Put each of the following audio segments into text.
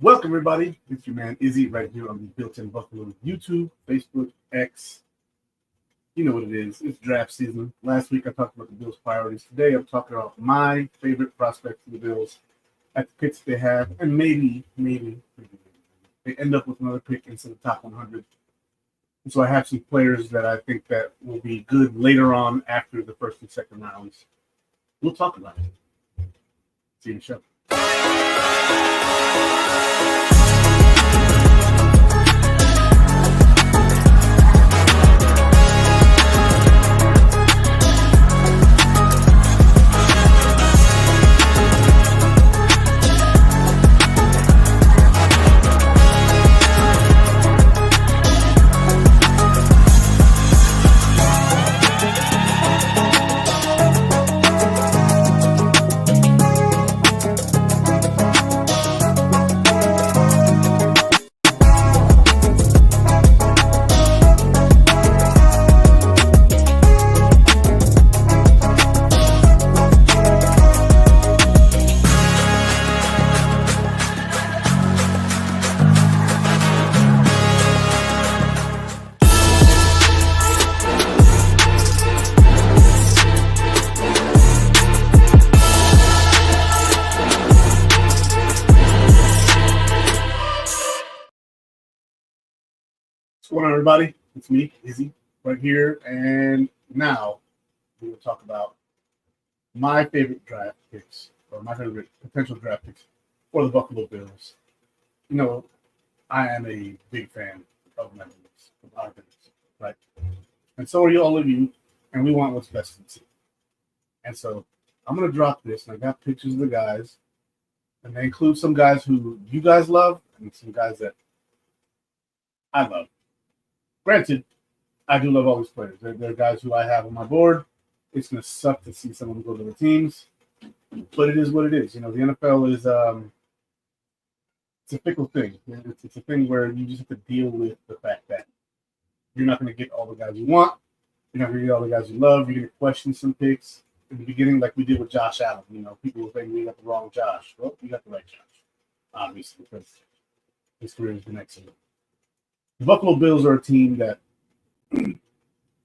Welcome, everybody. It's your man Izzy right here on the Built-In Buffalo YouTube, Facebook, X. You know what it is. It's draft season. Last week I talked about the Bills' priorities. Today I'm talking about my favorite prospects for the Bills at the picks they have, and maybe they end up with another pick into the top 100. And so I have some players that I think that will be good later on after the first and second rounds. We'll talk about it. See you in the show. What's going on, everybody? It's me, Izzy, right here. And now we will talk about my favorite draft picks, or my favorite potential draft picks for the Buffalo Bills. You know, I am a big fan of my Bills, of our Bills, right? And so are you, all of you, and we want what's best for the team. And so I'm going to drop this, and I got pictures of the guys, and they include some guys who you guys love and some guys that I love. Granted, I do love all these players. They're guys who I have on my board. It's going to suck to see someone go to the teams, but it is what it is. You know, the NFL is it's a fickle thing. It's a thing where you just have to deal with the fact that you're not going to get all the guys you want. You're not going to get all the guys you love. You're going to question some picks in the beginning, like we did with Josh Allen. You know, people will think we got the wrong Josh. Well, we got the right Josh, obviously, because his career has been excellent. The Buffalo Bills are a team that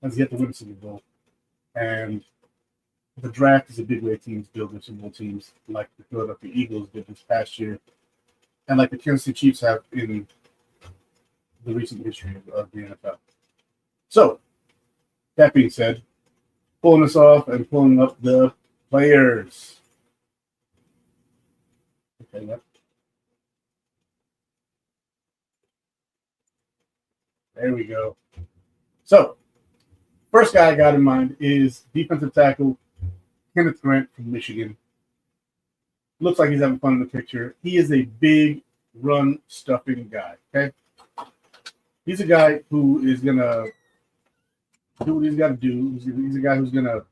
has yet to win a Super Bowl, and the draft is a big way teams build their Super Bowl teams, like the Philadelphia Eagles did this past year, and like the Kansas City Chiefs have in the recent history of the NFL. So, that being said, pulling this off and pulling up the players. Okay, yep. There we go. So, first guy I got in mind is defensive tackle Kenneth Grant from Michigan. Looks like he's having fun in the picture. He is a big run stuffing guy. Okay, he's a guy who is gonna do what he's got to do. He's a guy who's gonna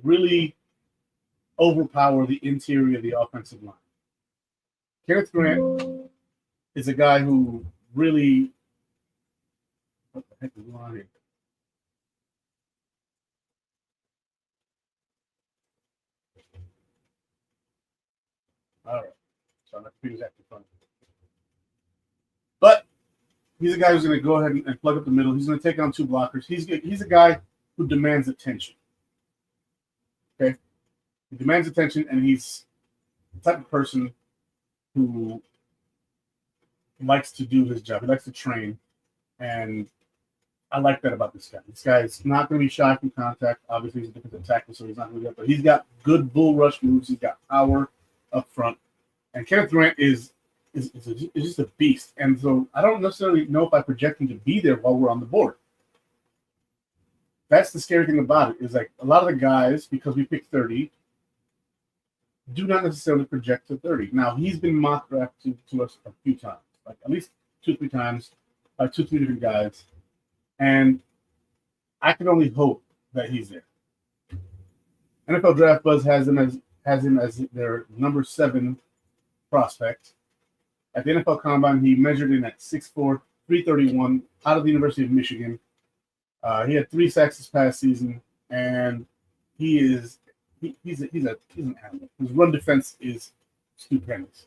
really overpower the interior of the offensive line. Kenneth Grant is a guy who really. What the heck is going on here? All right. So my computer's acting funny. But he's a guy who's going to go ahead and plug up the middle. He's going to take on two blockers. He's a guy who demands attention. Okay? He demands attention, and he's the type of person who likes to do his job. He likes to train, and I like that about this guy. This guy is not going to be shy from contact. Obviously, he's a defensive tackle, so he's not going to do that. But he's got good bull rush moves. He's got power up front. And Kenneth Grant is just a beast. And so I don't necessarily know if I project him to be there while we're on the board. That's the scary thing about it, is like a lot of the guys, because we picked 30, do not necessarily project to 30. Now, he's been mock drafted to us a few times, like at least 2-3 times by 2-3 different guys. And I can only hope that he's there. NFL Draft Buzz has him as their number 7 prospect. At the NFL Combine, he measured in at 6'4", 331, out of the University of Michigan. He had 3 sacks this past season, and he's an animal. His run defense is stupendous.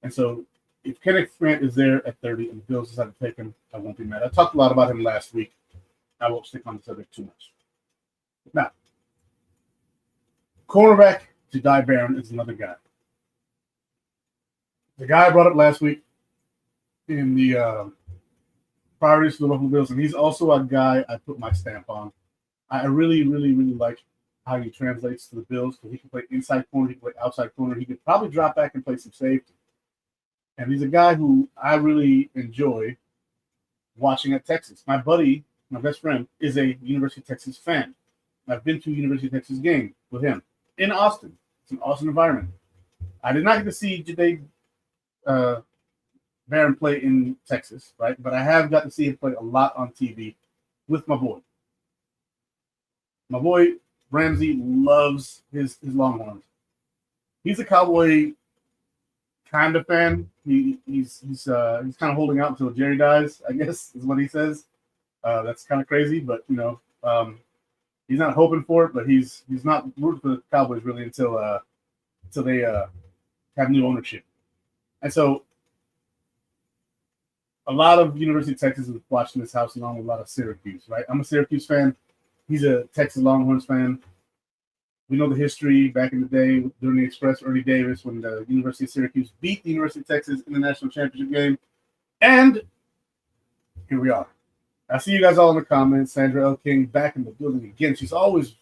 And so if Kenneth Grant is there at 30 and the Bills decide to take him, I won't be mad. I talked a lot about him last week. I won't stick on the subject too much. Now, cornerback Jedi Barron is another guy. The guy I brought up last week in the priorities for the Buffalo Bills, and he's also a guy I put my stamp on. I really, really, really like how he translates to the Bills. He can play inside corner, he can play outside corner. He could probably drop back and play some safety. And he's a guy who I really enjoy watching at Texas. My buddy, my best friend, is a University of Texas fan. I've been to a University of Texas game with him in Austin. It's an awesome environment. I did not get to see Jade Barron play in Texas, right? But I have got to see him play a lot on TV with my boy. My boy Ramsey loves his Longhorns. He's a Cowboy kind of fan. He's kind of holding out until Jerry dies, I guess, is what he says. That's kind of crazy, but he's not hoping for it. But he's not rooting for the Cowboys really until they have new ownership. And so a lot of University of Texas is watching this house along with a lot of Syracuse, right? I'm a Syracuse fan. He's a Texas Longhorns fan. We know the history back in the day during the Express, Ernie Davis, when the University of Syracuse beat the University of Texas in the national championship game. And here we are. I see you guys all in the comments. Sandra L. King back in the building again. She's always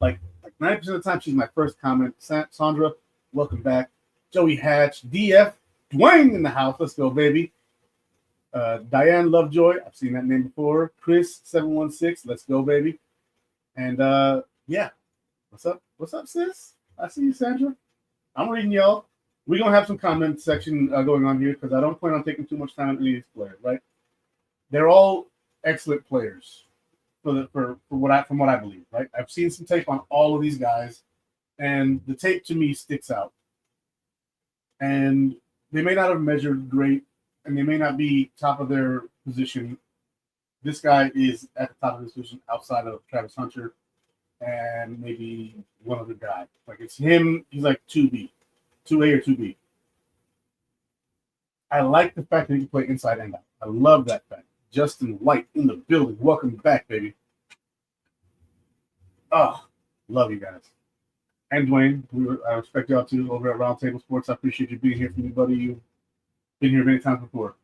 like 90% of the time, she's my first comment. Sandra, welcome back. Joey Hatch, DF, Dwayne in the house. Let's go, baby. Diane Lovejoy, I've seen that name before. Chris 716, let's go, baby. And yeah, what's up? What's up, sis? I see you, Sandra. I'm reading y'all. We're gonna have some comment section going on here because I don't plan on taking too much time on any of these players, right? They're all excellent players from what I believe, right? I've seen some tape on all of these guys, and the tape to me sticks out. And they may not have measured great, and they may not be top of their position. This guy is at the top of his position outside of Travis Hunter and maybe one other guy. Like it's him. He's like 2B, 2A or 2B. I like the fact that he can play inside and out. I love that fact. Justin White in the building. Welcome back, baby. Oh, love you guys. And Dwayne, I respect y'all too over at Roundtable Sports. I appreciate you being here for me, buddy. You've been here many times before.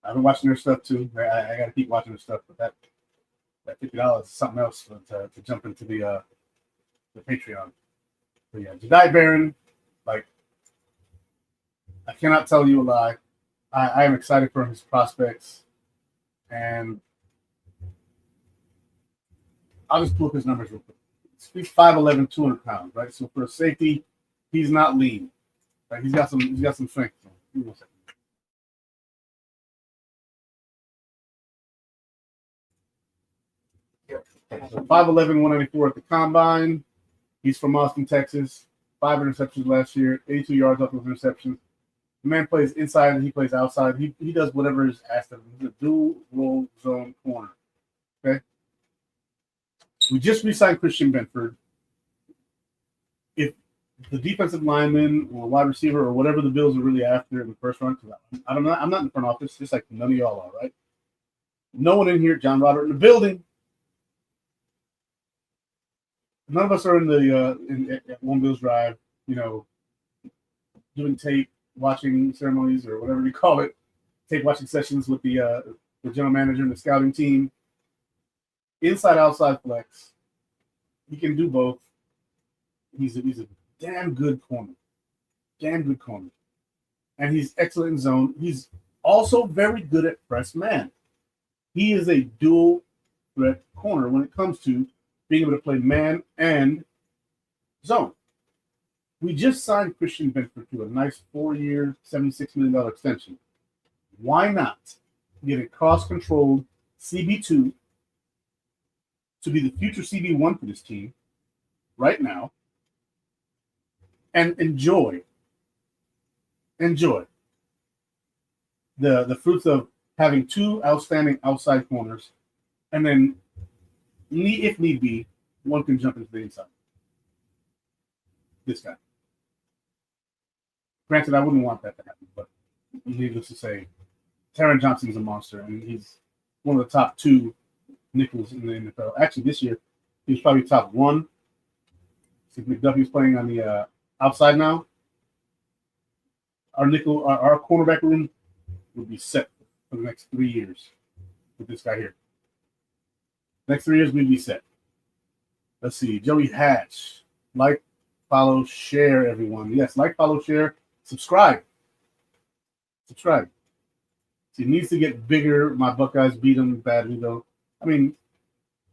I've been watching their stuff too. I got to keep watching their stuff, but that $50 is something else to jump into the Patreon. But yeah, Jedi Barron, like I cannot tell you a lie. I am excited for his prospects, and I'll just pull up his numbers real quick. He's 5'11", 200 pounds, right? So for a safety, he's not lean. Right? He's got some strength. Give me 1 second. So 5'11", 194 at the combine. He's from Austin, Texas. 5 interceptions last year, 82 yards off those interceptions. The man plays inside and he plays outside. He does whatever is asked of him. He's a dual role zone corner. Okay. We just re-signed Christian Benford. If the defensive lineman or wide receiver or whatever the Bills are really after in the first round, because I'm not in the front office, just like none of y'all are, right? No one in here, John Robert in the building. None of us are in the at One Bills Drive, doing tape, watching ceremonies or whatever you call it, tape watching sessions with the general manager and the scouting team. Inside outside flex, he can do both. He's a damn good corner, and he's excellent in zone. He's also very good at press man. He is a dual threat corner when it comes to being able to play man and zone. We just signed Christian Benford to a nice 4-year, $76 million extension. Why not get a cross-controlled CB2 to be the future CB1 for this team right now and enjoy the fruits of having 2 outstanding outside corners, and then if need be, one can jump into the inside. This guy. Granted, I wouldn't want that to happen, but needless to say, Taron Johnson is a monster, and he's one of the top 2 nickels in the NFL. Actually, this year, he's probably top 1. Since McDuffie's playing on the outside now, our cornerback room would be set for the next 3 years with this guy here. Next 3 years, we'd be set. Let's see. Joey Hatch. Like, follow, share, everyone. Yes, like, follow, share, subscribe. Subscribe. He needs to get bigger. My Buckeyes beat him badly, though. I mean,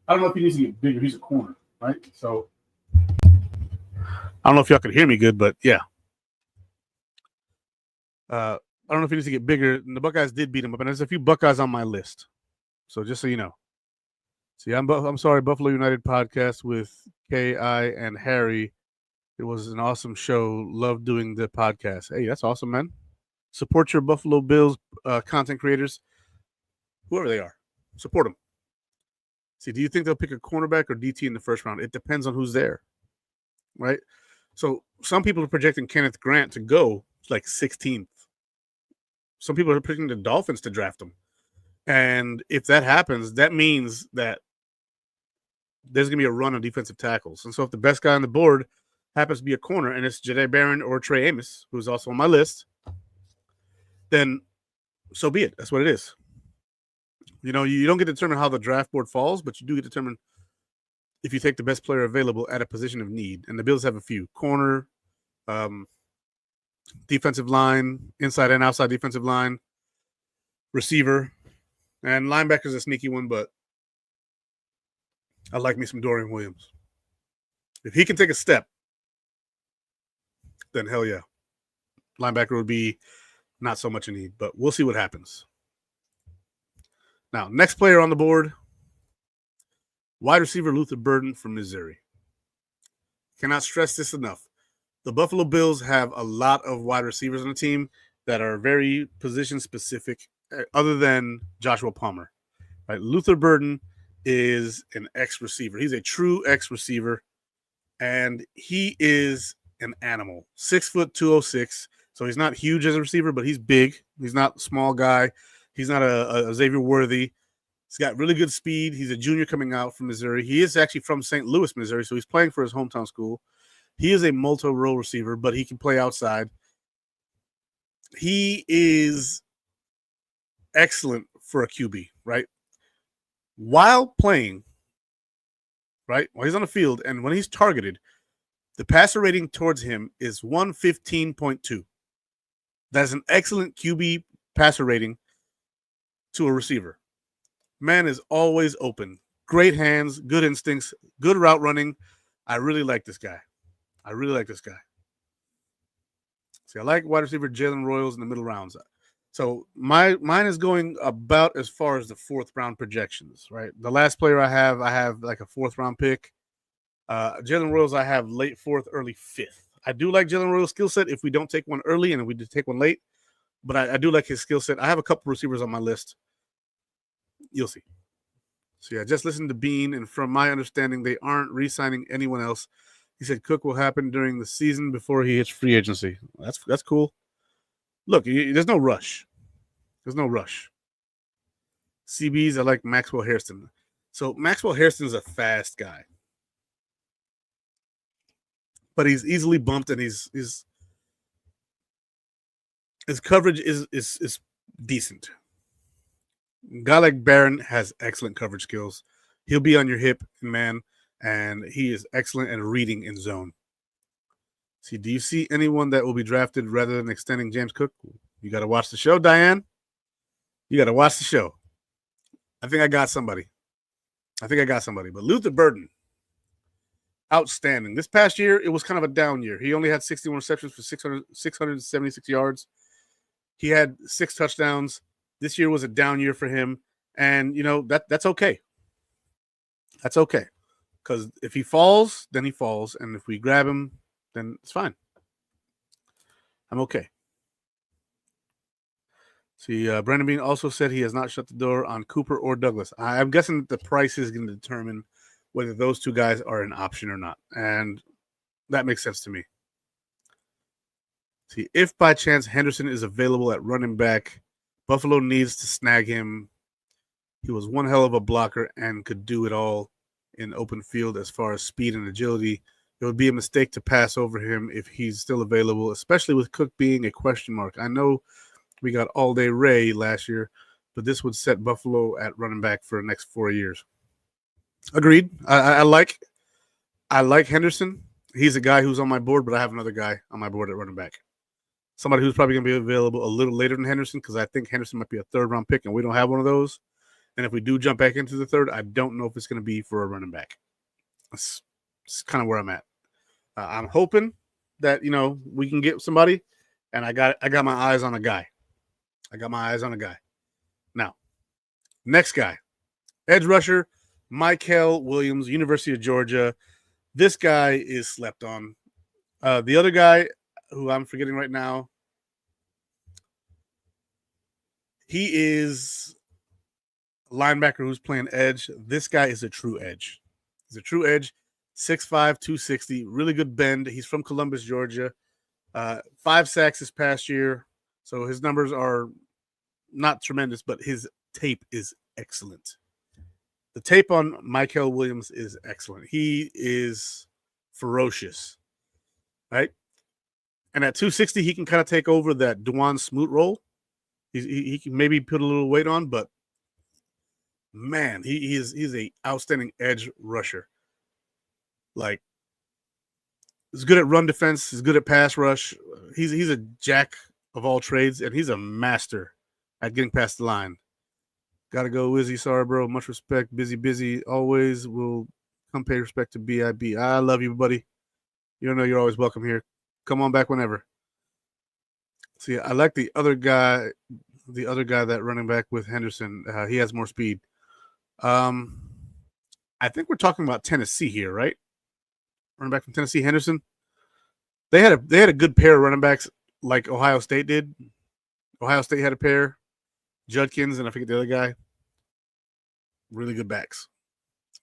I don't know if he needs to get bigger. He's a corner, right? So, I don't know if y'all can hear me good, but yeah. I don't know if he needs to get bigger. And the Buckeyes did beat him up, and there's a few Buckeyes on my list. So just so you know. See, I'm sorry, Buffalo United podcast with K.I. and Harry. It was an awesome show. Loved doing the podcast. Hey, that's awesome, man. Support your Buffalo Bills content creators, whoever they are. Support them. See, do you think they'll pick a cornerback or DT in the first round? It depends on who's there, right? So some people are projecting Kenneth Grant to go like 16th. Some people are picking the Dolphins to draft him. And if that happens, that means that there's going to be a run on defensive tackles. And so if the best guy on the board happens to be a corner, and it's Jahdae Barron or Trey Amos, who's also on my list, then so be it. That's what it is. You know, you don't get to determine how the draft board falls, but you do get to determine if you take the best player available at a position of need. And the Bills have a few. Corner, defensive line, inside and outside defensive line, receiver, and linebacker's a sneaky one, but I like me some Dorian Williams. If he can take a step, then hell yeah. Linebacker would be not so much a need, but we'll see what happens. Now, next player on the board, wide receiver Luther Burden from Missouri. Cannot stress this enough. The Buffalo Bills have a lot of wide receivers on the team that are very position specific, other than Joshua Palmer. Right? Luther Burden is an X-receiver. He's a true X-receiver, and he is an animal. 6', 206. So he's not huge as a receiver, but he's big. He's not a small guy. He's not a Xavier Worthy. He's got really good speed. He's a junior coming out from Missouri. He is actually from St. Louis, Missouri, so he's playing for his hometown school. He is a multi-role receiver, but he can play outside. He is excellent for a QB, right? While playing, right, while he's on the field and when he's targeted, the passer rating towards him is 115.2. That's an excellent QB passer rating to a receiver. Man is always open. Great hands, good instincts, good route running. I really like this guy. See, I like wide receiver Jalen Royals in the middle rounds. So mine is going about as far as the 4th round projections, right? The last player I have like a 4th round pick. Jalen Royals, I have late 4th, early 5th. I do like Jalen Royals' skill set if we don't take one early and if we just take one late. But I do like his skill set. I have a couple receivers on my list. You'll see. So, yeah, just listen to Bean, and from my understanding, they aren't re-signing anyone else. He said Cook will happen during the season before he hits free agency. That's cool. Look, there's no rush. CBs, I like Maxwell Hairston. So Maxwell Hairston is a fast guy. But he's easily bumped, and his coverage is decent. A guy like Barron has excellent coverage skills. He'll be on your hip, man, and he is excellent at reading in zone. See, do you see anyone that will be drafted rather than extending James Cook? You got to watch the show, Diane. You got to watch the show. I think I got somebody. But Luther Burden, outstanding. This past year, it was kind of a down year. He only had 61 receptions for 676 yards. He had 6 touchdowns. This year was a down year for him. And, you know, that's okay. That's okay. Because if he falls, then he falls. And if we grab him, then it's fine. I'm okay. See, Brandon Bean also said he has not shut the door on Cooper or Douglas. I'm guessing that the price is going to determine whether those 2 guys are an option or not. And that makes sense to me. See, if by chance Henderson is available at running back, Buffalo needs to snag him. He was one hell of a blocker and could do it all in open field as far as speed and agility. It would be a mistake to pass over him if he's still available, especially with Cook being a question mark. I know we got all-day Ray last year, but this would set Buffalo at running back for the next 4 years. Agreed. I like Henderson. He's a guy who's on my board, but I have another guy on my board at running back. Somebody who's probably going to be available a little later than Henderson because I think Henderson might be a third-round pick, and we don't have one of those. And if we do jump back into the third, I don't know if it's going to be for a running back. That's kind of where I'm at. I'm hoping that we can get somebody, and I got my eyes on a guy. Now, next guy, edge rusher, Mykel Williams, University of Georgia. This guy is slept on. The other guy, who I'm forgetting right now, he is a linebacker who's playing edge. This guy is a true edge. He's a true edge, 6'5", 260, really good bend. He's from Columbus, Georgia. 5 sacks this past year, so his numbers are not tremendous, but his tape is excellent. The tape on Mykel Williams is excellent. He is ferocious, right? And at 260, he can kind of take over that Dwan Smoot role. He can maybe put a little weight on, but man, he's a outstanding edge rusher. Like, he's good at run defense. He's good at pass rush. He's a jack of all trades, and he's a master at getting past the line. Gotta go, Wizzy. Sorry, bro. Much respect. Busy. Always will come pay respect to BIB. I love you, buddy. You know you're always welcome here. Come on back whenever. See, I like the other guy that running back with Henderson. He has more speed. I think we're talking about Tennessee here, right? Running back from Tennessee, Henderson. They had a good pair of running backs like Ohio State did. Ohio State had a pair, Judkins, and I forget the other guy. Really good backs.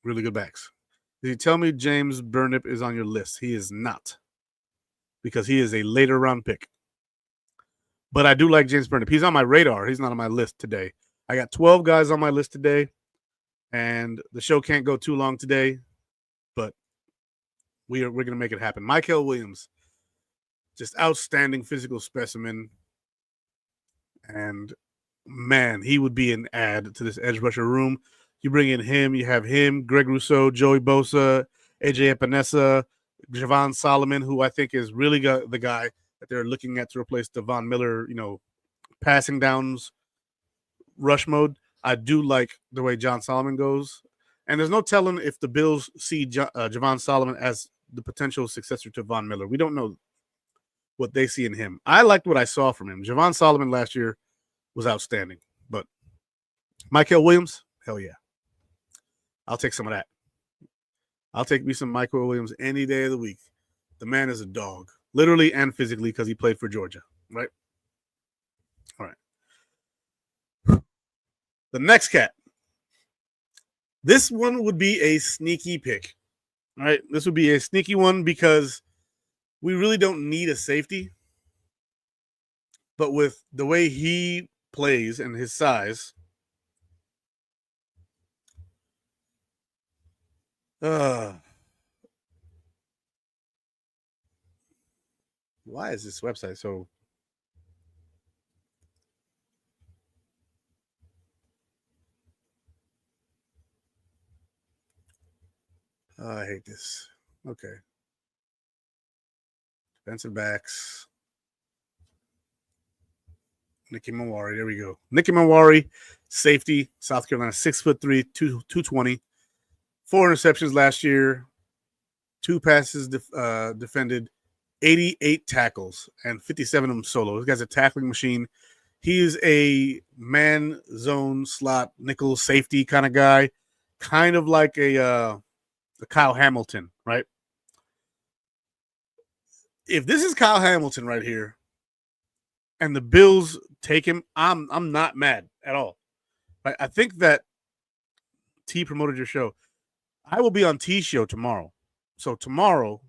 Did you tell me James Burnip is on your list? He is not, because he is a later round pick. But I do like James Burnip. He's on my radar. He's not on my list today. I got 12 guys on my list today, and the show can't go too long today, but we're going to make it happen. Mykel Williams, just outstanding physical specimen, and man, he would be an add to this edge rusher room. You bring in him, you have him, Greg Rousseau, Joey Bosa, AJ Epinesa, Javon Solomon, who I think is really the guy that they're looking at to replace Devon Miller, passing downs, rush mode. I do like the way John Solomon goes. And there's no telling if the Bills see Javon Solomon as the potential successor to Von Miller. We don't know what they see in him. I liked what I saw from him. Javon Solomon last year was outstanding. But Mykel Williams, hell yeah. I'll take some of that. I'll take me some Mykel Williams any day of the week. The man is a dog, literally and physically, because he played for Georgia, right? All right. The next cat. This one would be a sneaky pick, all right? This would be a sneaky one because we really don't need a safety. But with the way he plays and his size, why is this website so... I hate this. Okay. Defensive backs. Nicky Mawari. There we go. Nicky Mawari, safety, South Carolina, 6'3", 220. 4 interceptions last year. 2 passes defended. 88 tackles and 57 of them solo. This guy's a tackling machine. He's a man zone slot nickel safety kind of guy, kind of like a Kyle Hamilton, right? If this is Kyle Hamilton right here, and the Bills take him, I'm not mad at all. I think that T promoted your show. I will be on T's show tomorrow. So tomorrow,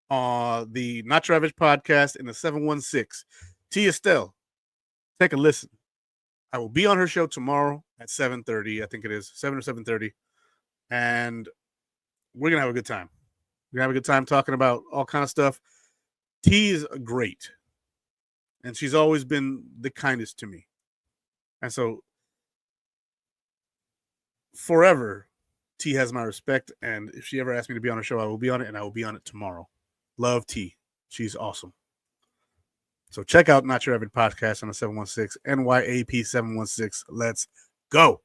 the Not Your Average podcast in the 716. T. Estelle, take a listen. I will be on her show tomorrow at 7:30. I think it is 7 or 7:30. And we're going to have a good time. We're going to have a good time talking about all kind of stuff. T is great. And she's always been the kindest to me. And so forever, T has my respect. And if she ever asks me to be on her show, I will be on it, and I will be on it tomorrow. Love T. She's awesome. So check out Not Your Average Podcast on the 716, NYAP 716. Let's go.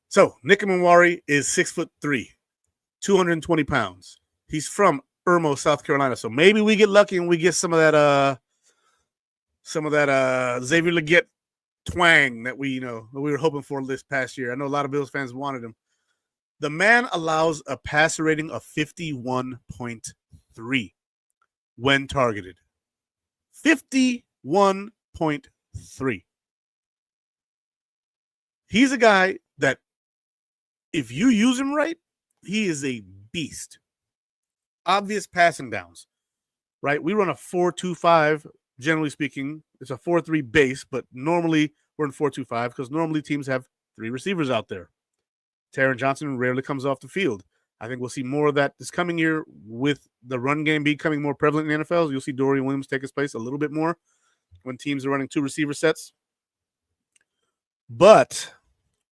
So Nick Mwari is 6'3", 220 pounds. He's from Irmo, South Carolina. So maybe we get lucky and we get some of that Xavier Legette twang that we were hoping for this past year. I know a lot of Bills fans wanted him. The man allows a passer rating of 51.3 when targeted. 51.3. He's a guy that if you use him right, he is a beast. Obvious passing downs, right? We run a 4-2-5, generally speaking. It's a 4-3 base, but normally we're in 4-2-5 because normally teams have 3 receivers out there. Taron Johnson rarely comes off the field. I think we'll see more of that this coming year with the run game becoming more prevalent in the NFL. You'll see Dorian Williams take his place a little bit more when teams are running 2 receiver sets. But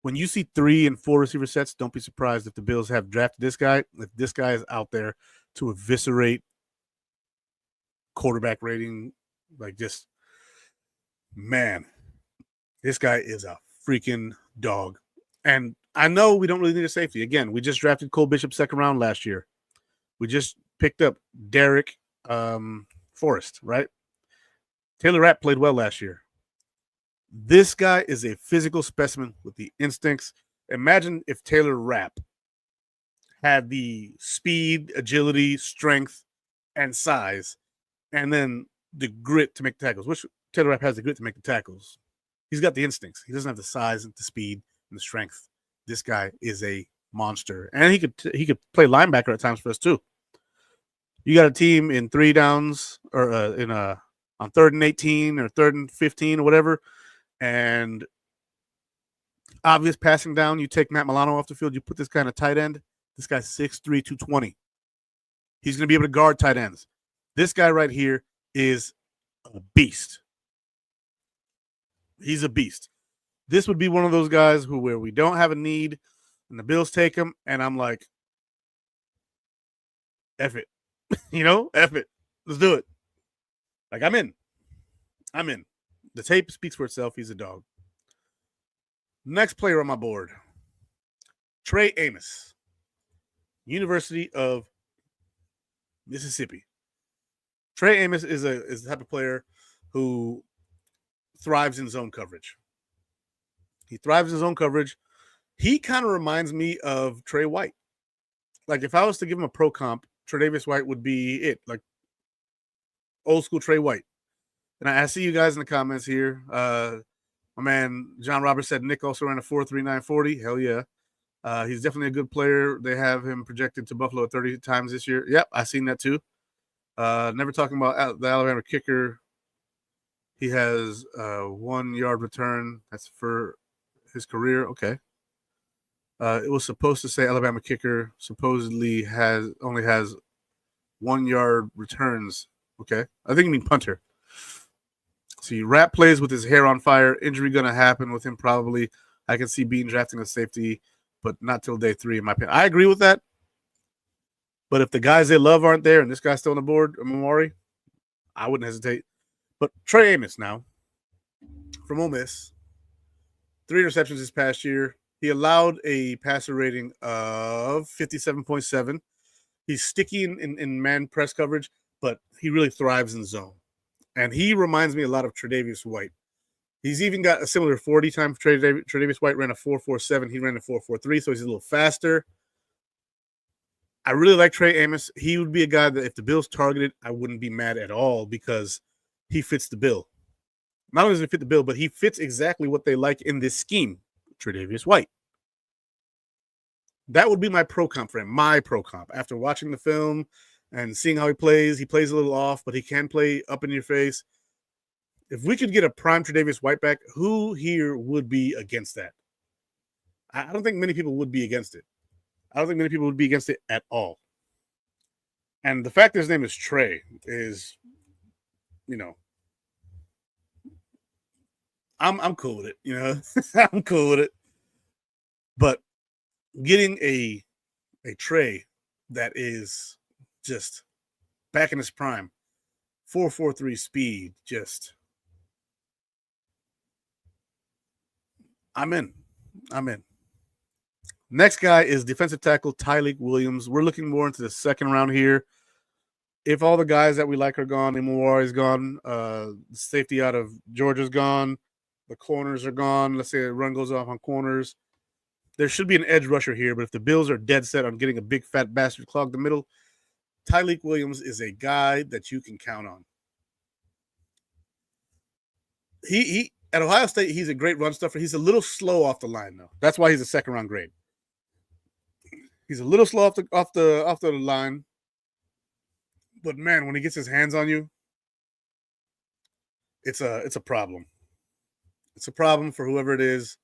when you see 3 and 4 receiver sets, don't be surprised if the Bills have drafted this guy. If this guy is out there to eviscerate quarterback rating, like just, man, this guy is a freaking dog. And I know we don't really need a safety. Again, we just drafted Cole Bishop 2nd round last year. We just picked up Derek Forrest, right? Taylor Rapp played well last year. This guy is a physical specimen with the instincts. Imagine if Taylor Rapp had the speed, agility, strength, and size, and then the grit to make tackles, which Taylor Rapp has the grit to make the tackles. He's got the instincts. He doesn't have the size and the speed and the strength. This guy is a monster, and he could play linebacker at times for us too. You got a team in 3 downs or on 3rd and 18 or 3rd and 15 or whatever, and obvious passing down. You take Matt Milano off the field. You put this guy in a tight end. This guy's 6'3", 220. He's going to be able to guard tight ends. This guy right here is a beast. He's a beast. This would be one of those guys where we don't have a need, and the Bills take him, and I'm like, F it. F it. Let's do it. Like, I'm in. The tape speaks for itself. He's a dog. Next player on my board, Trey Amos, University of Mississippi. Trey Amos is the type of player who thrives in zone coverage. He thrives in zone coverage. He kind of reminds me of Trey White. Like, if I was to give him a pro comp, Tre'Davious White would be it. Like, old school Trey White. And I see you guys in the comments here. My man John Roberts said Nick also ran a 4.39 40. Hell yeah. He's definitely a good player. They have him projected to Buffalo 30 times this year. Yep, I've seen that too. Never talking about the Alabama kicker. He has 1 yard return. That's for his career. Okay. It was supposed to say Alabama kicker supposedly only has 1 yard returns. Okay. I think you mean punter. See, Rapp plays with his hair on fire. Injury going to happen with him probably. I can see Bean drafting a safety, but not till day 3 in my opinion. I agree with that. But if the guys they love aren't there and this guy's still on the board, Mwari, I wouldn't hesitate. But Trey Amos now from Ole Miss, 3 interceptions this past year. He allowed a passer rating of 57.7. He's sticky in man press coverage, but he really thrives in zone. And he reminds me a lot of Tre'Davious White. He's even got a similar 40 time. Tre'Davious White ran a 4.47. He ran a 4.43, so he's a little faster. I really like Trey Amos. He would be a guy that if the Bills targeted, I wouldn't be mad at all because he fits the bill. Not only does he fit the bill, but he fits exactly what they like in this scheme, Tre'Davious White. That would be my pro comp for him, my pro comp. After watching the film and seeing how he plays a little off, but he can play up in your face. If we could get a prime Tre'Davious White back, who here would be against that? I don't think many people would be against it. I don't think many people would be against it at all. And the fact that his name is Trey is, you know, I'm cool with it. You know, I'm cool with it. But getting a Trey that is just back in his prime, 4.43 speed, just I'm in. Next guy is defensive tackle Tyleik Williams. We're looking more into the second round here. If all the guys that we like are gone, Imawari is gone, safety out of Georgia's gone, the corners are gone. Let's say a run goes off on corners. There should be an edge rusher here, but if the Bills are dead set on getting a big fat bastard clog the middle, Tyleik Williams is a guy that you can count on. He at Ohio State, he's a great run stuffer. He's a little slow off the line, though. That's why he's a second round grade. He's a little slow off the line. But man, when he gets his hands on you, it's a problem. It's a problem for whoever it is.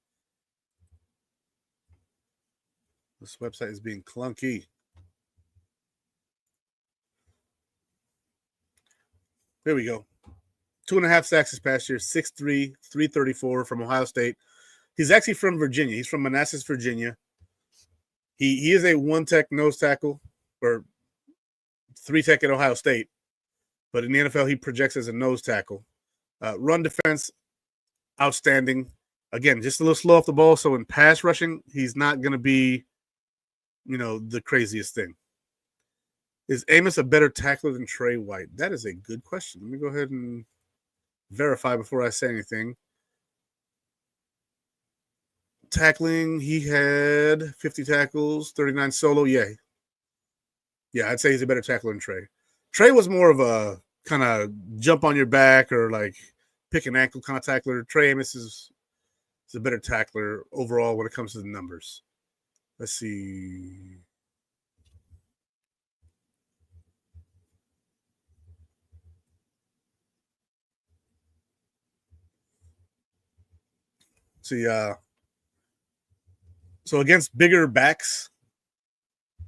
This website is being clunky. There we go. 2.5 sacks this past year, 6'3", 334 from Ohio State. He's actually from Virginia. He's from Manassas, Virginia. He is a one-tech nose tackle, or 3-tech at Ohio State. But in the NFL, he projects as a nose tackle. Run defense, outstanding. Again, just a little slow off the ball. So in pass rushing, he's not going to be, the craziest thing. Is Amos a better tackler than Trey White? That is a good question. Let me go ahead and verify before I say anything. Tackling, he had 50 tackles, 39 solo. Yeah, I'd say he's a better tackler than Trey. Trey was more of a kind of jump on your back or like pick an ankle kind of tackler. Trey Amos is a better tackler overall when it comes to the numbers. Let's see. So against bigger backs,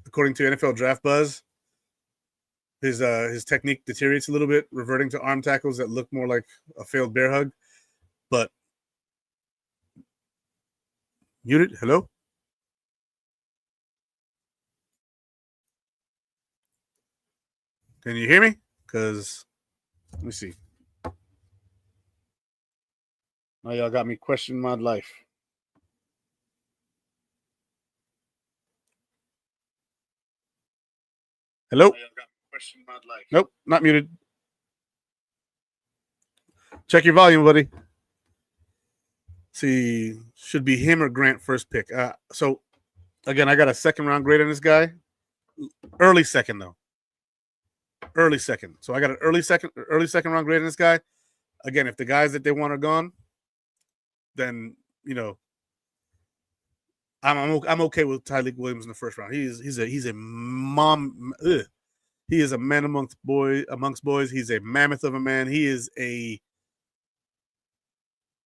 according to NFL Draft Buzz, his technique deteriorates a little bit, reverting to arm tackles that look more like a failed bear hug. But muted. Hello? Can you hear me? Because let me see. Now y'all got me questioning my life. Hello? Nope, not muted. Check your volume, buddy. See, should be him or Grant first pick. So, again, I got a second round grade on this guy. Early second, though. Early second. So I got an early second round grade on this guy. Again, if the guys that they want are gone, then I'm okay with Tyleik Williams in the first round. He's a mom. He is a man amongst boys. He's a mammoth of a man. He is a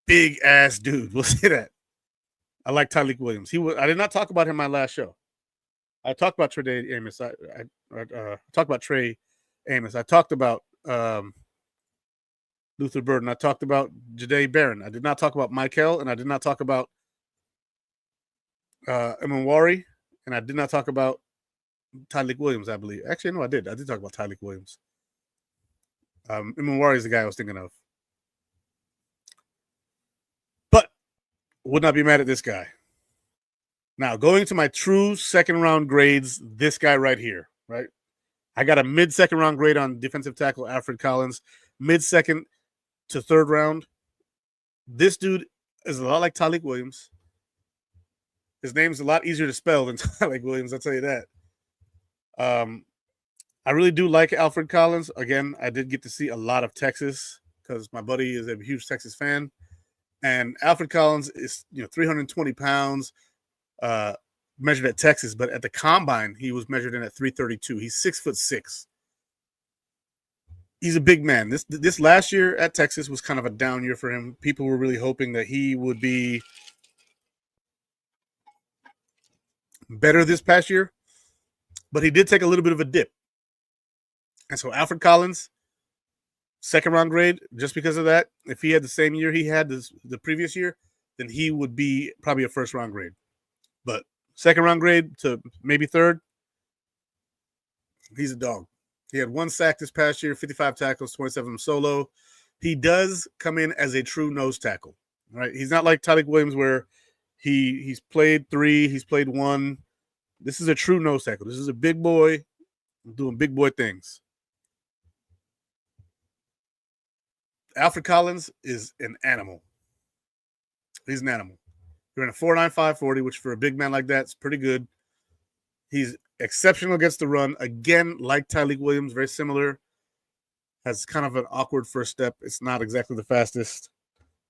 big ass dude. We'll say that. I like Tyleik Williams. I did not talk about him in my last show. I talked about Trey Amos. I talked about Trey Amos. I talked about Luther Burden. I talked about Jahdae Barron. I did not talk about Michael, and I did not talk about Imawari, and I did not talk about Tyleik Williams, I believe. Actually, no, I did. I did talk about Tyleik Williams. Imawari is the guy I was thinking of. But would not be mad at this guy. Now, going to my true second round grades, this guy right here, right? I got a mid-second round grade on defensive tackle Alfred Collins, mid-second to third round. This dude is a lot like Tyleik Williams. His name's a lot easier to spell than Tyleik Williams, I'll tell you that. I really do like Alfred Collins. Again, I did get to see a lot of Texas because my buddy is a huge Texas fan. And Alfred Collins is 320 pounds, measured at Texas, but at the combine, he was measured in at 332. He's 6'6". he's a big man. This last year at Texas was kind of a down year for him. People were really hoping that he would be better this past year, but he did take a little bit of a dip. And so Alfred Collins, second round grade, just because of that. If he had the same year he had the previous year, then he would be probably a first round grade. But second round grade to maybe third, he's a dog. He had 1 sack this past year, 55 tackles, 27 solo. He does come in as a true nose tackle, right? He's not like Tyreek Williams where he's played 3, he's played 1. This is a true nose tackle. This is a big boy doing big boy things. Alfred Collins is an animal. He's an animal. He ran a 4.95 40, which for a big man like that is pretty good. He's exceptional against the run. Again, like Tyreek Williams, very similar. Has kind of an awkward first step. It's not exactly the fastest.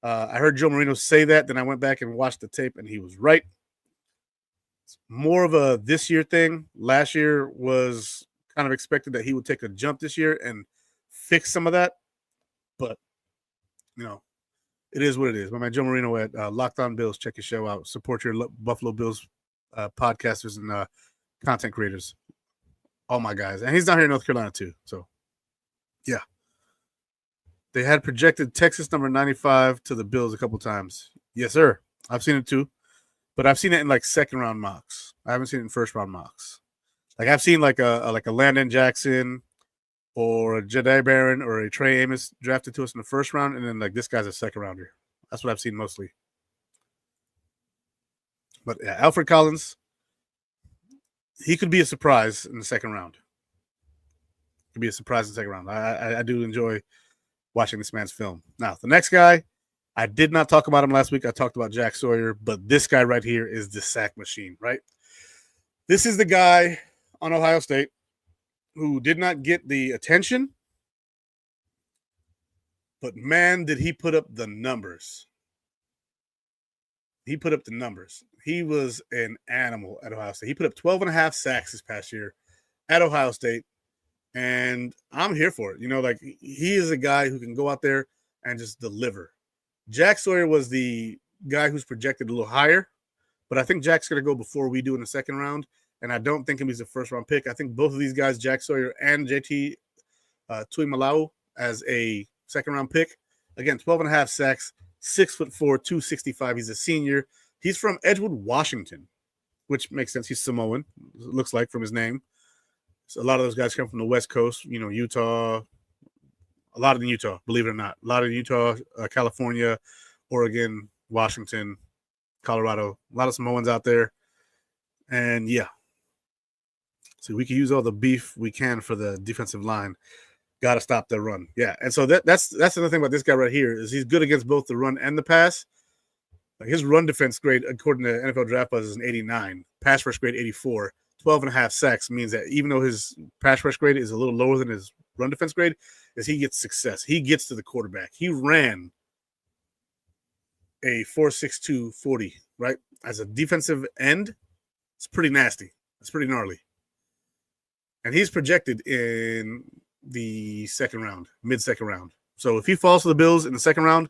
I heard Joe Marino say that. Then I went back and watched the tape, and he was right. It's more of a this year thing. Last year was kind of expected that he would take a jump this year and fix some of that. But, it is what it is. My man Joe Marino at Locked On Bills. Check his show out. Support your Buffalo Bills podcasters and content creators. All my guys. And he's down here in North Carolina too. So, yeah. They had projected Texas number 95 to the Bills a couple times. Yes, sir. I've seen it too. But I've seen it in like second round mocks. I haven't seen it in first round mocks. Like I've seen like a Landon Jackson or a Jedi Barron or a Trey Amos drafted to us in the first round, and then like this guy's a second rounder. That's what I've seen mostly. But yeah, Alfred Collins, he could be a surprise in the second round. Could be a surprise in the second round. I do enjoy watching this man's film. Now, the next guy, I did not talk about him last week. I talked about Jack Sawyer, but this guy right here is the sack machine, right? This is the guy on Ohio State who did not get the attention, but man, did he put up the numbers. He put up the numbers. He was an animal at Ohio State. He put up 12 and a half sacks this past year at Ohio State, and I'm here for it. Like he is a guy who can go out there and just deliver. Jack Sawyer was the guy who's projected a little higher, but I think Jack's going to go before we do in the second round. And I don't think he's a first-round pick. I think both of these guys, Jack Sawyer and JT Tuimoloau, as a second-round pick. Again, 12 and a half sacks, 6'4", 265. He's a senior. He's from Edgewood, Washington, which makes sense. He's Samoan, it looks like from his name. So a lot of those guys come from the West Coast, Utah. A lot of in Utah, believe it or not. A lot of Utah, California, Oregon, Washington, Colorado. A lot of Samoans out there. And, yeah. So we can use all the beef we can for the defensive line. Got to stop the run. Yeah, and so that's another thing about this guy right here is he's good against both the run and the pass. Like his run defense grade, according to NFL Draft Buzz, is an 89. Pass rush grade, 84. 12 and a half sacks means that even though his pass rush grade is a little lower than his run defense grade, is he gets success. He gets to the quarterback. He ran a 4.62 40, right? As a defensive end, it's pretty nasty. It's pretty gnarly. And he's projected in the second round, mid-second round. So if he falls to the Bills in the second round,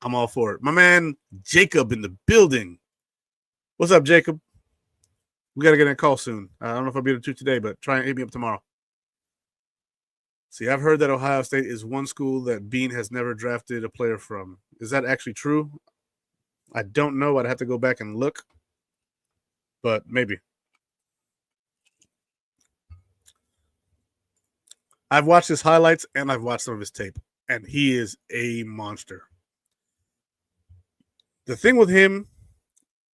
I'm all for it. My man Jacob in the building. What's up, Jacob? We got to get a call soon. I don't know if I'll be able to today, but try and hit me up tomorrow. See, I've heard that Ohio State is one school that Bean has never drafted a player from. Is that actually true? I don't know. I'd have to go back and look, but maybe. I've watched his highlights and I've watched some of his tape, and he is a monster. The thing with him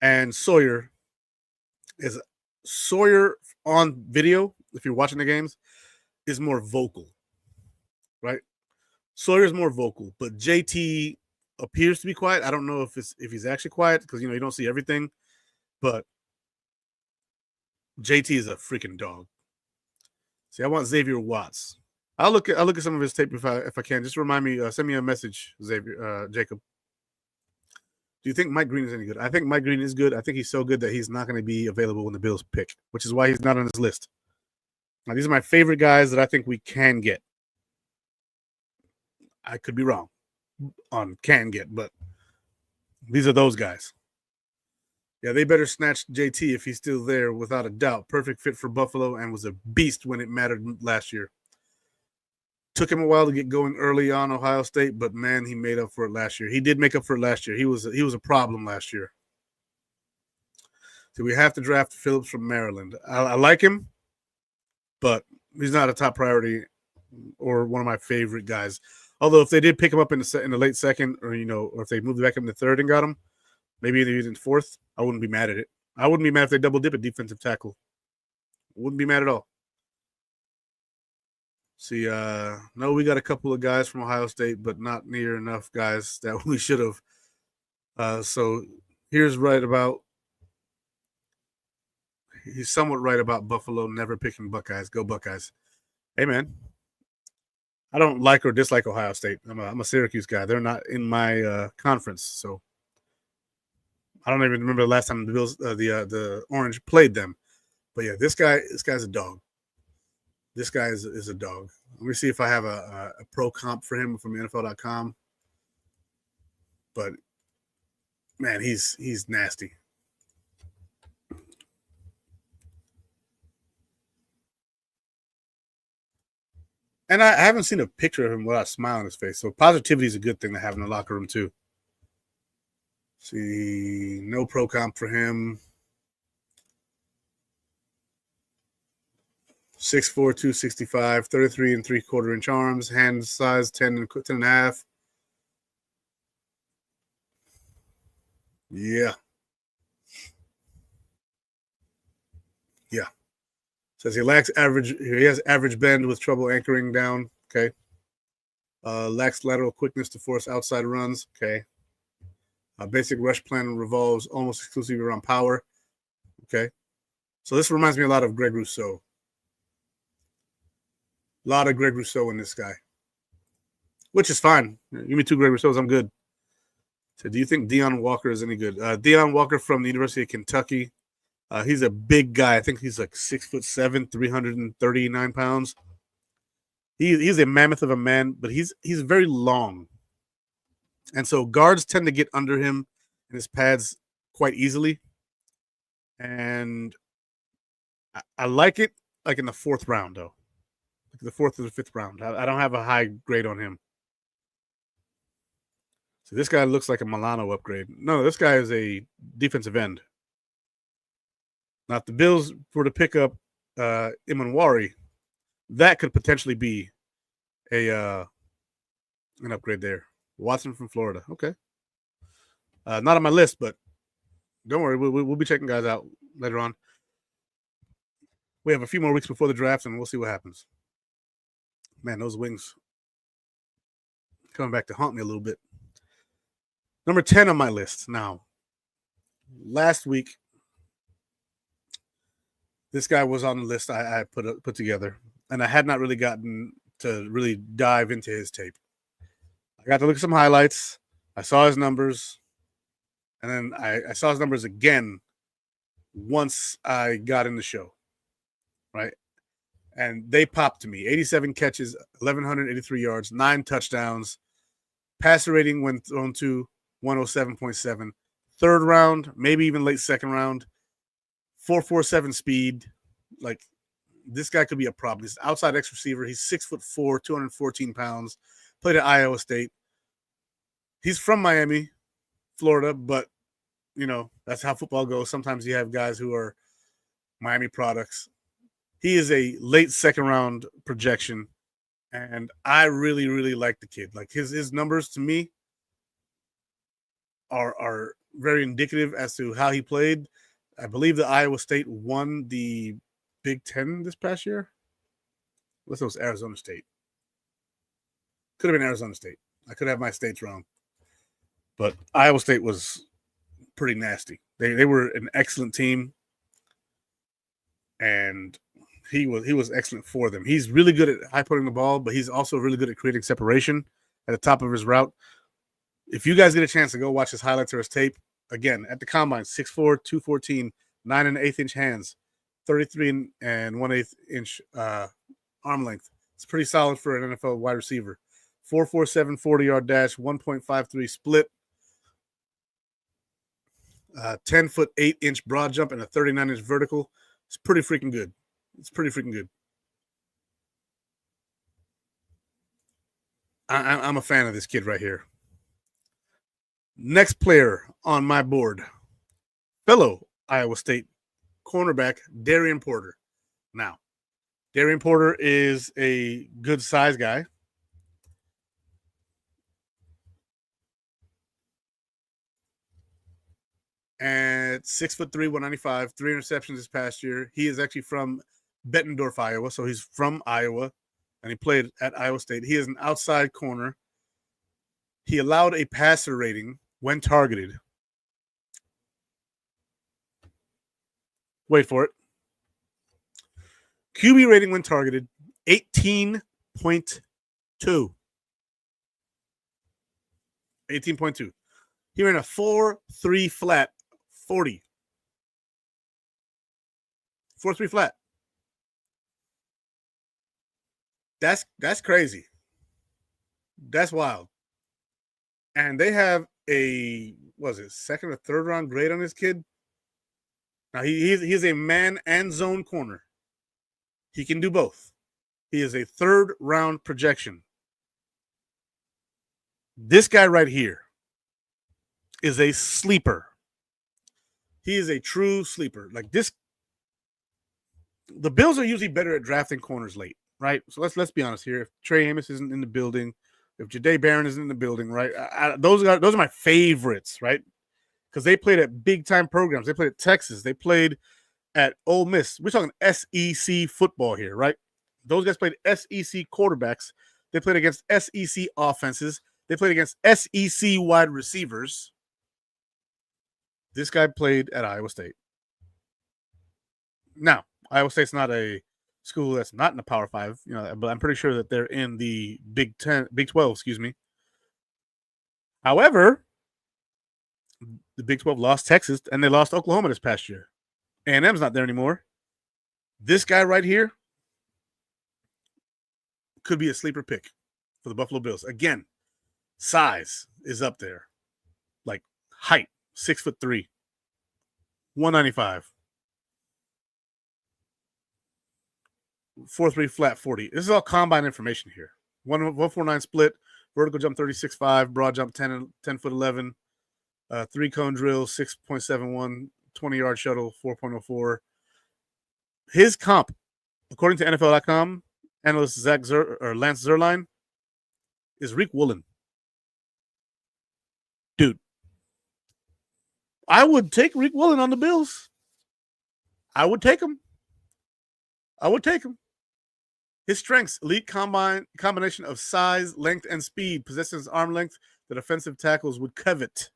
and Sawyer is Sawyer on video, if you're watching the games, is more vocal, right? Sawyer's more vocal, but JT appears to be quiet. I don't know if he's actually quiet because, you don't see everything, but JT is a freaking dog. See, I want Xavier Watts. I'll look at some of his tape if I can. Just remind me, send me a message, Jacob. Do you think Mike Green is any good? I think Mike Green is good. I think he's so good that he's not going to be available when the Bills pick, which is why he's not on this list. Now, these are my favorite guys that I think we can get. I could be wrong on can get, but these are those guys. Yeah, they better snatch JT if he's still there, without a doubt. Perfect fit for Buffalo and was a beast when it mattered last year. Took him a while to get going early on Ohio State, but man, he made up for it last year. He did make up for it last year. He was a problem last year. So we have to draft Phillips from Maryland. I like him, but he's not a top priority or one of my favorite guys. Although if they did pick him up in the late second, or or if they moved back up in the third and got him, maybe even in fourth, I wouldn't be mad at it. I wouldn't be mad if they double dip at defensive tackle. Wouldn't be mad at all. See, no, we got a couple of guys from Ohio State, but not near enough guys that we should have. So he's somewhat right about Buffalo never picking Buckeyes. Go Buckeyes. Hey, man. I don't like or dislike Ohio State. I'm a Syracuse guy. They're not in my conference, so I don't even remember the last time the Bills, the Orange played them. But yeah, this guy's a dog. This guy is a dog. Let me see if I have a pro comp for him from NFL.com. But man, he's nasty. And I haven't seen a picture of him without a smile on his face. So positivity is a good thing to have in the locker room too. See, no pro comp for him. 6'4", 265, 33 3/4 inch arms, hand size 10 and a half. Yeah. Yeah. Says he has average bend with trouble anchoring down. Okay. Lacks lateral quickness to force outside runs. Okay. Basic rush plan revolves almost exclusively around power. Okay. So this reminds me a lot of Greg Rousseau. A lot of Greg Rousseau in this guy, which is fine. Give me 2 Greg Rousseaus, I'm good. So do you think Deion Walker is any good? Deion Walker from the University of Kentucky. He's a big guy. I think he's like 6'7", 339 pounds. He's a mammoth of a man, but he's very long. And so guards tend to get under him in his pads quite easily. And I like it like in the 4th round, though. Like the 4th or the 5th round. I don't have a high grade on him. So this guy looks like a Milano upgrade. No, this guy is a defensive end. Now, if the Bills were to pick up Imanwari, that could potentially be an upgrade there. Watson from Florida. Okay. Not on my list, but don't worry. We'll be checking guys out later on. We have a few more weeks before the draft, and we'll see what happens. Man, those wings coming back to haunt me a little bit. Number 10 on my list now. Last week, this guy was on the list I put together, and I had not really gotten to really dive into his tape. I got to look at some highlights. I saw his numbers, and then I saw his numbers again once I got in the show, right? And they popped to me. 87 catches, 1,183 yards, 9 touchdowns. Passer rating when thrown to 107.7. 3rd round, maybe even late 2nd round. 4.47 speed. Like, this guy could be a problem. He's an outside X receiver. He's 6'4", 214 pounds. Played at Iowa State. He's from Miami, Florida, but, that's how football goes. Sometimes you have guys who are Miami products. He is a late 2nd round projection, and I really, really like the kid. Like, his numbers to me are very indicative as to how he played. I believe that Iowa State won the Big Ten this past year. Unless it was Arizona State. Could have been Arizona State. I could have my states wrong. But Iowa State was pretty nasty. They were an excellent team. And he was excellent for them. He's really good at high-putting the ball, but he's also really good at creating separation at the top of his route. If you guys get a chance to go watch his highlights or his tape, again, at the combine, 6'4", 214, 9 1/8 hands, 33 1/8 arm length. It's pretty solid for an NFL wide receiver. 4.47 40-yard dash, 1.53 split, 10-foot 8-inch broad jump, and a 39-inch vertical. It's pretty freaking good. I'm a fan of this kid right here. Next player on my board, fellow Iowa State cornerback Darian Porter. Now, Darian Porter is a good size guy. At 6'3", 195, 3 interceptions this past year. He is actually from Bettendorf, Iowa, so he's from Iowa, and he played at Iowa State. He is an outside corner. He allowed a passer rating when targeted. Wait for it. QB rating when targeted, 18.2. 18.2. He ran a 4.3 flat 40. 4.3 flat. That's crazy. That's wild. And they have a, was it, second or third round grade on this kid? Now he's a man and zone corner. He can do both. He is a third round projection. This guy right here is a sleeper. He is a true sleeper. Like this, the Bills are usually better at drafting corners late, right? So let's be honest here. If Trey Amos isn't in the building, if Jahdae Barron isn't in the building, right? Those are my favorites, right? Because they played at big time programs. They played at Texas. They played at Ole Miss. We're talking SEC football here, right? Those guys played SEC quarterbacks. They played against SEC offenses. They played against SEC wide receivers. This guy played at Iowa State. Now, Iowa State's not a school that's not in the Power 5, but I'm pretty sure that they're in the Big 12, excuse me. However, the Big 12 lost Texas and they lost Oklahoma this past year. A&M's not there anymore. This guy right here could be a sleeper pick for the Buffalo Bills. Again, size is up there. Like height, 6'3", 195. 4.3 flat 40. This is all combine information here. 149 split, vertical jump 36.5, broad jump 10 foot 11, 3-cone drill 6.71, 20-yard shuttle 4.04. His comp, according to NFL.com, analyst Lance Zierlein, is Rick Woolen. Dude, I would take Rick Woolen on the Bills. I would take him. His strengths, elite combination of size, length, and speed, possesses arm length that offensive tackles would covet.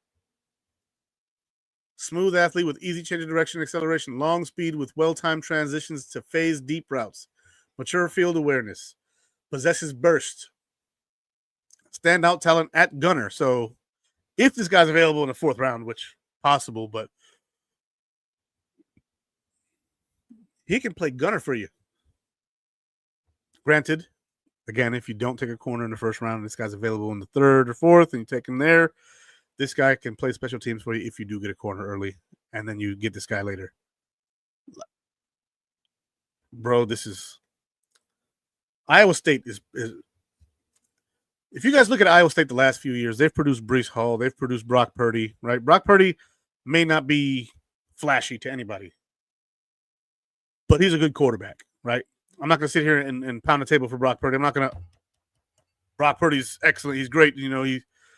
Smooth athlete with easy change of direction, acceleration, long speed with well-timed transitions to phase deep routes, mature field awareness, possesses burst, standout talent at gunner. So if this guy's available in the 4th round, which possible, but he can play gunner for you. Granted, again, if you don't take a corner in the 1st round, this guy's available in the 3rd or 4th, and you take him there, this guy can play special teams for you if you do get a corner early, and then you get this guy later. Bro, this is Iowa State is if you guys look at Iowa State the last few years, they've produced Breece Hall, they've produced Brock Purdy, right? Brock Purdy may not be flashy to anybody, but he's a good quarterback, right? I'm not going to sit here and pound the table for Brock Purdy. Brock Purdy's excellent. He's great. He's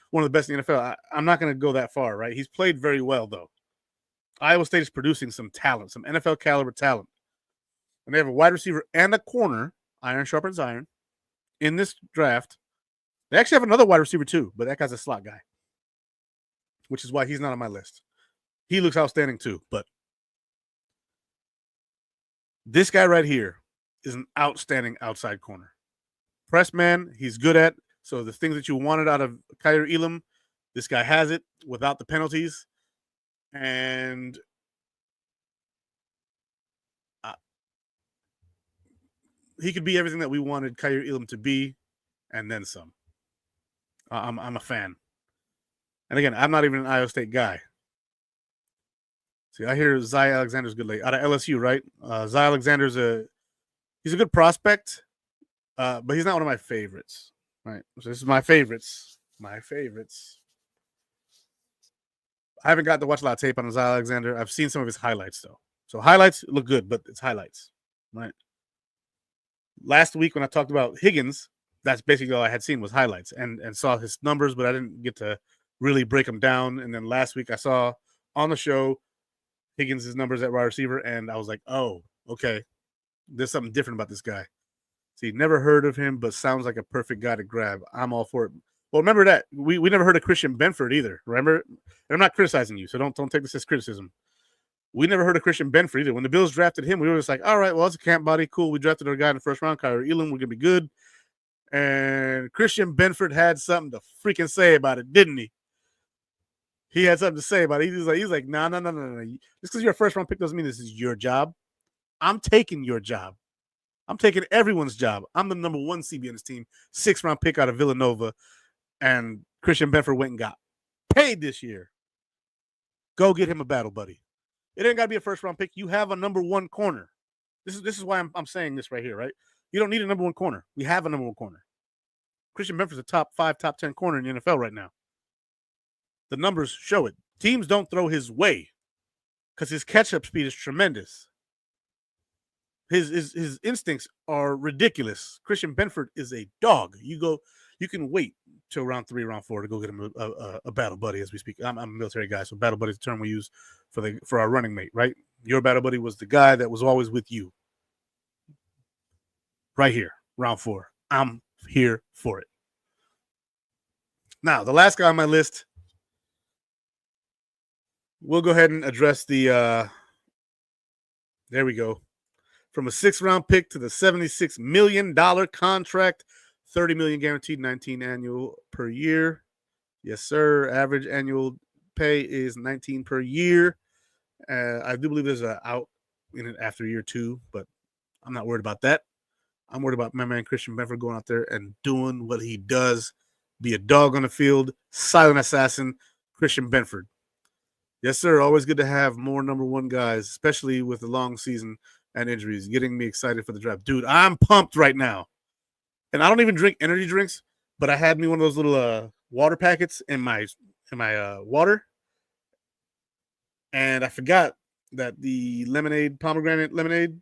one of the best in the NFL. I'm not going to go that far, right? He's played very well, though. Iowa State is producing some talent, some NFL caliber talent. And they have a wide receiver and a corner, iron sharpens iron, in this draft. They actually have another wide receiver, too, but that guy's a slot guy, which is why he's not on my list. He looks outstanding, too, but this guy right here is an outstanding outside corner. Press man, he's good at. So the things that you wanted out of Kaiir Elam, this guy has it without the penalties. And he could be everything that we wanted Kaiir Elam to be, and then some. I'm a fan. And again, I'm not even an Iowa State guy. See, I hear Zy Alexander's good late out of LSU, right? Zy Alexander's he's a good prospect, but he's not one of my favorites, right? So this is my favorites. My favorites. I haven't got to watch a lot of tape on Zy Alexander. I've seen some of his highlights though. So highlights look good, but it's highlights, right? Last week when I talked about Higgins, that's basically all I had seen was highlights and saw his numbers, but I didn't get to really break them down. And then last week I saw on the show Higgins' numbers at wide receiver, and I was like, oh, okay, there's something different about this guy. See, never heard of him, but sounds like a perfect guy to grab. I'm all for it. Well, remember that we never heard of Christian Benford either. Remember, and I'm not criticizing you, so don't take this as criticism. We never heard of Christian Benford either. When the Bills drafted him, we were just like, all right, well, it's a camp body, cool. We drafted our guy in the first round, Kyrie Elam, we're gonna be good. And Christian Benford had something to freaking say about it, didn't he? He had something to say about it. He's like, no. Just because you're a first round pick doesn't mean this is your job. I'm taking your job. I'm taking everyone's job. I'm the number one CB on this team, 6th round pick out of Villanova, and Christian Benford went and got paid this year. Go get him a battle buddy. It ain't got to be a first round pick. You have a number one corner. This is why I'm saying this right here, right? You don't need a number one corner. We have a number one corner. Christian Benford's a top 5, top 10 corner in the NFL right now. The numbers show it. Teams don't throw his way because his catch-up speed is tremendous. His instincts are ridiculous. Christian Benford is a dog. You can wait till round 3, round 4 to go get him a battle buddy as we speak. I'm a military guy, so battle buddy is the term we use for our running mate, right? Your battle buddy was the guy that was always with you. Right here, round 4. I'm here for it. Now, the last guy on my list, we'll go ahead and address the there we go. From a 6th round pick to the $76 million contract, $30 million guaranteed, 19 annual per year. Yes, sir. Average annual pay is 19 per year. I do believe there's an out in it after year 2, but I'm not worried about that. I'm worried about my man Christian Benford going out there and doing what he does. Be a dog on the field, silent assassin, Christian Benford. Yes, sir. Always good to have more number one guys, especially with the long season and injuries, getting me excited for the draft. Dude, I'm pumped right now. And I don't even drink energy drinks, but I had me one of those little water packets in my water. And I forgot that the pomegranate lemonade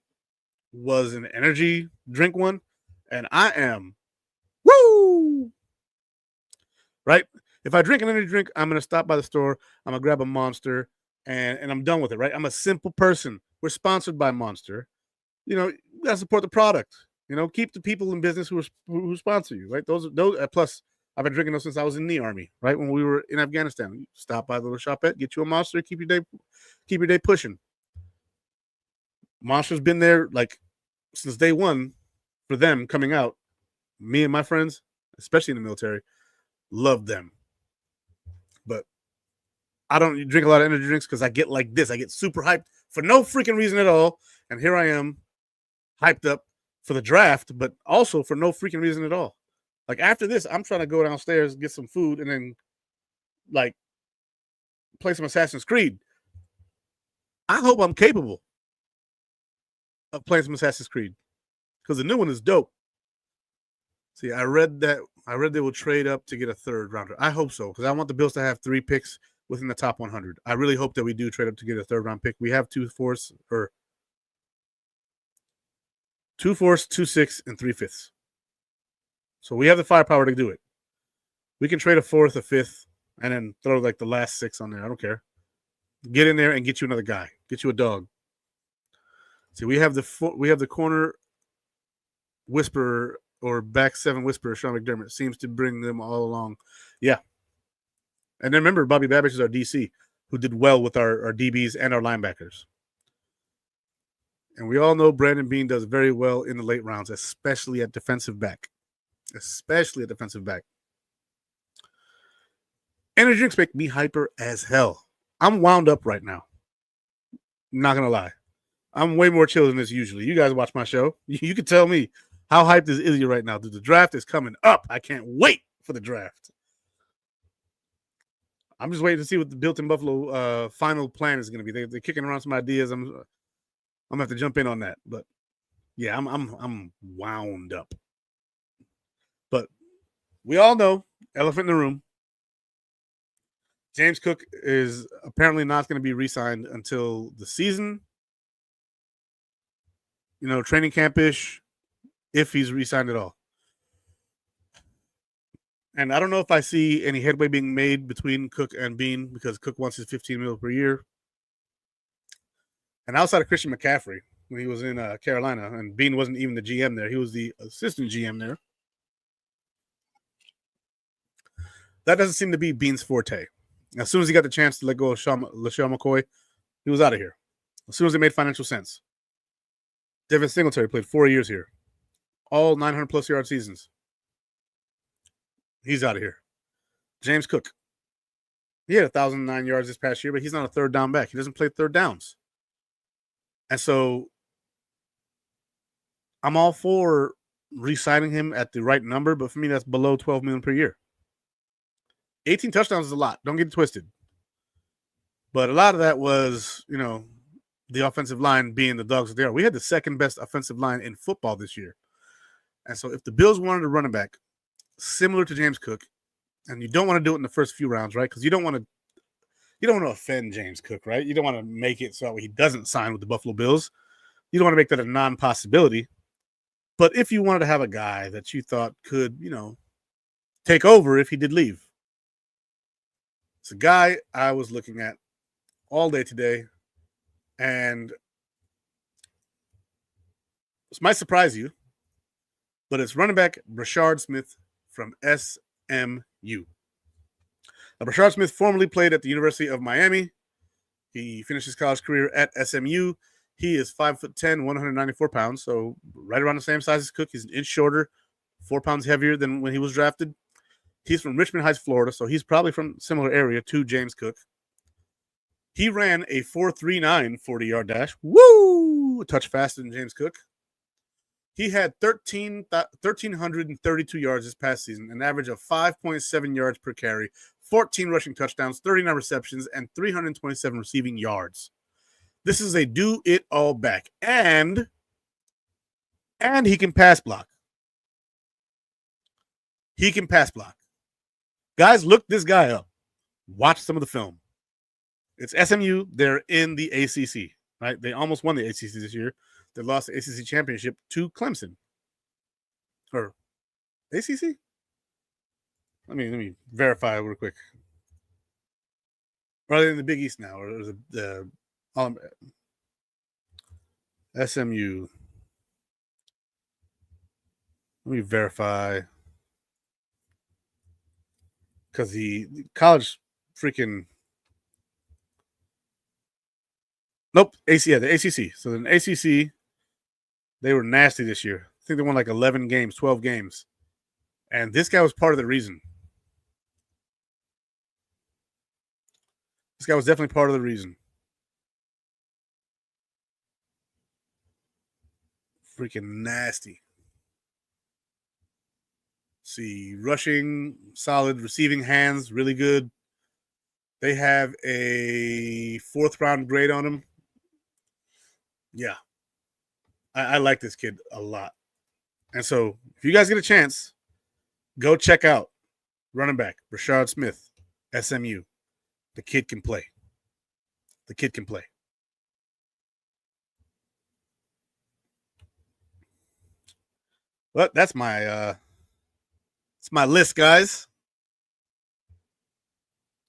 was an energy drink one. And I am woo! Right? If I drink an energy drink, I'm going to stop by the store. I'm going to grab a Monster, and I'm done with it, right? I'm a simple person. We're sponsored by Monster. You know, you got to support the product. You know, keep the people in business who sponsor you, right? Those plus, I've been drinking those since I was in the Army, right? When we were in Afghanistan. You stop by the little shopette, get you a Monster, keep your day pushing. Monster's been there, like, since day one for them coming out. Me and my friends, especially in the military, love them. But I don't drink a lot of energy drinks because I get like this. I get super hyped for no freaking reason at all. And here I am, hyped up for the draft, but also for no freaking reason at all. Like after this, I'm trying to go downstairs, get some food, and then like play some Assassin's Creed. I hope I'm capable of playing some Assassin's Creed because the new one is dope. See, I read they will trade up to get a 3rd rounder. I hope so because I want the Bills to have 3 picks within the top 100. I really hope that we do trade up to get a 3rd round pick. We have 2 4s, 2 6, and 3 5ths. So we have the firepower to do it. We can trade a 4th, a 5th, and then throw like the last 6 on there. I don't care. Get in there and get you another guy. Get you a dog. See, we have the corner whisperer or back 7 whisperer, Sean McDermott, seems to bring them all along. Yeah. And then remember, Bobby Babbage is our DC, who did well with our DBs and our linebackers. And we all know Brandon Beane does very well in the late rounds, especially at defensive back. Energy drinks make me hyper as hell. I'm wound up right now. Not going to lie. I'm way more chill than this usually. You guys watch my show. You can tell me how hyped is Izzy right now. Dude, the draft is coming up. I can't wait for the draft. I'm just waiting to see what the Built in Buffalo final plan is going to be. They're kicking around some ideas. I'm gonna have to jump in on that. But yeah, I'm wound up. But we all know, elephant in the room, James Cook is apparently not going to be re-signed until the season. Training camp-ish, if he's re-signed at all. And I don't know if I see any headway being made between Cook and Bean, because Cook wants his $15 million per year. And outside of Christian McCaffrey, when he was in Carolina, and Bean wasn't even the GM there, he was the assistant GM there. That doesn't seem to be Bean's forte. As soon as he got the chance to let go of LaShawn McCoy, he was out of here. As soon as it made financial sense. Devin Singletary played 4 years here. All 900-plus yard seasons. He's out of here. James Cook. He had 1,009 yards this past year, but he's not a third down back. He doesn't play third downs. And so I'm all for re-signing him at the right number, but for me, that's below $12 million per year. 18 touchdowns is a lot. Don't get it twisted. But a lot of that was, the offensive line being the dogs that they are. We had the second best offensive line in football this year. And so if the Bills wanted a running back similar to James Cook, and you don't want to do it in the first few rounds, right? Because you don't want to offend James Cook, right? You don't want to make it so he doesn't sign with the Buffalo Bills. You don't want to make that a non-possibility. But if you wanted to have a guy that you thought could, take over if he did leave, it's a guy I was looking at all day today, and this might surprise you, but it's running back Brashard Smith from SMU. Now, Brashard Smith formerly played at the University of Miami. He finished his college career at SMU. He is 5'10", 194 pounds, so right around the same size as Cook. He's an inch shorter, 4 pounds heavier than when he was drafted. He's from Richmond Heights, Florida, so he's probably from a similar area to James Cook. He ran a 4.39 40-yard dash. Woo! A touch faster than James Cook. He had 1,332 yards this past season, an average of 5.7 yards per carry, 14 rushing touchdowns, 39 receptions, and 327 receiving yards. This is a do-it-all back. And he can pass block. He can pass block. Guys, look this guy up. Watch some of the film. It's SMU. They're in the ACC, right? They almost won the ACC this year. They lost the ACC championship to Clemson. Or ACC? Let me verify real quick. Rather than the Big East now, or the SMU. Let me verify. Because the college freaking... Nope, the ACC. So in ACC, they were nasty this year. I think they won like 11 games, 12 games. And this guy was part of the reason. This guy was definitely part of the reason. Freaking nasty. See, rushing, solid, receiving hands, really good. They have a 4th-round grade on him. Yeah. I like this kid a lot. And so, if you guys get a chance, go check out running back Brashard Smith, SMU. The kid can play. The kid can play. Well, that's my list, guys.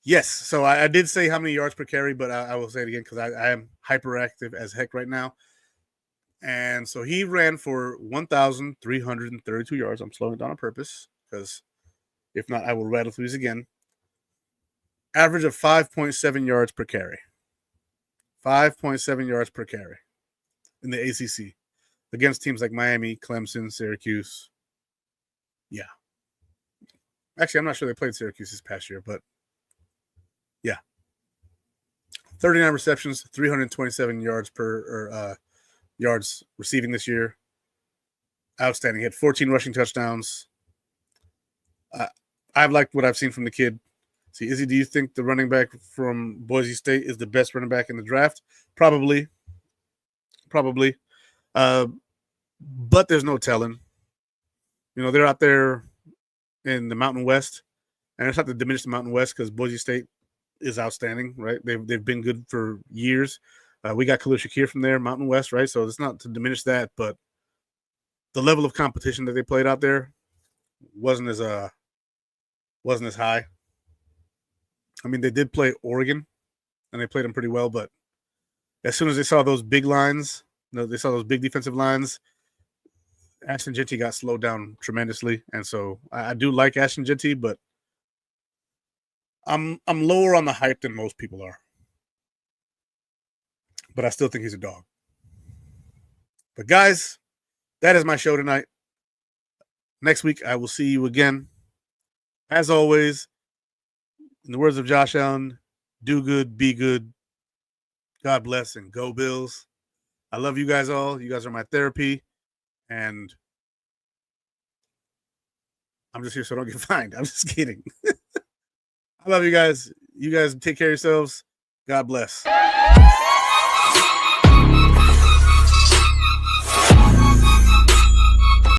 Yes, so I did say how many yards per carry, but I will say it again because I am hyperactive as heck right now. And so he ran for 1,332 yards. I'm slowing it down on purpose because if not, I will rattle through these again. Average of 5.7 yards per carry. 5.7 yards per carry in the ACC against teams like Miami, Clemson, Syracuse. Yeah. Actually, I'm not sure they played Syracuse this past year, but yeah. 39 receptions, 327 yards yards receiving this year. Outstanding. He had 14 rushing touchdowns. I've liked what I've seen from the kid. See, Izzy, do you think the running back from Boise State is the best running back in the draft? Probably. Uh, but there's no telling. They're out there in the Mountain West, and it's not to diminish the Mountain West because Boise State is outstanding, right? They've been good for years. We got Khalil Shakir from there, Mountain West, right? So it's not to diminish that, but the level of competition that they played out there wasn't as high. I mean, they did play Oregon, and they played them pretty well, but as soon as they saw those big lines, they saw those big defensive lines, Ashton Jeanty got slowed down tremendously, and so I do like Ashton Jeanty, but I'm lower on the hype than most people are. But I still think he's a dog. But guys, that is my show tonight. Next week, I will see you again. As always, in the words of Josh Allen, do good, be good. God bless, and go Bills. I love you guys all. You guys are my therapy. And I'm just here so I don't get fined. I'm just kidding. I love you guys. You guys take care of yourselves. God bless.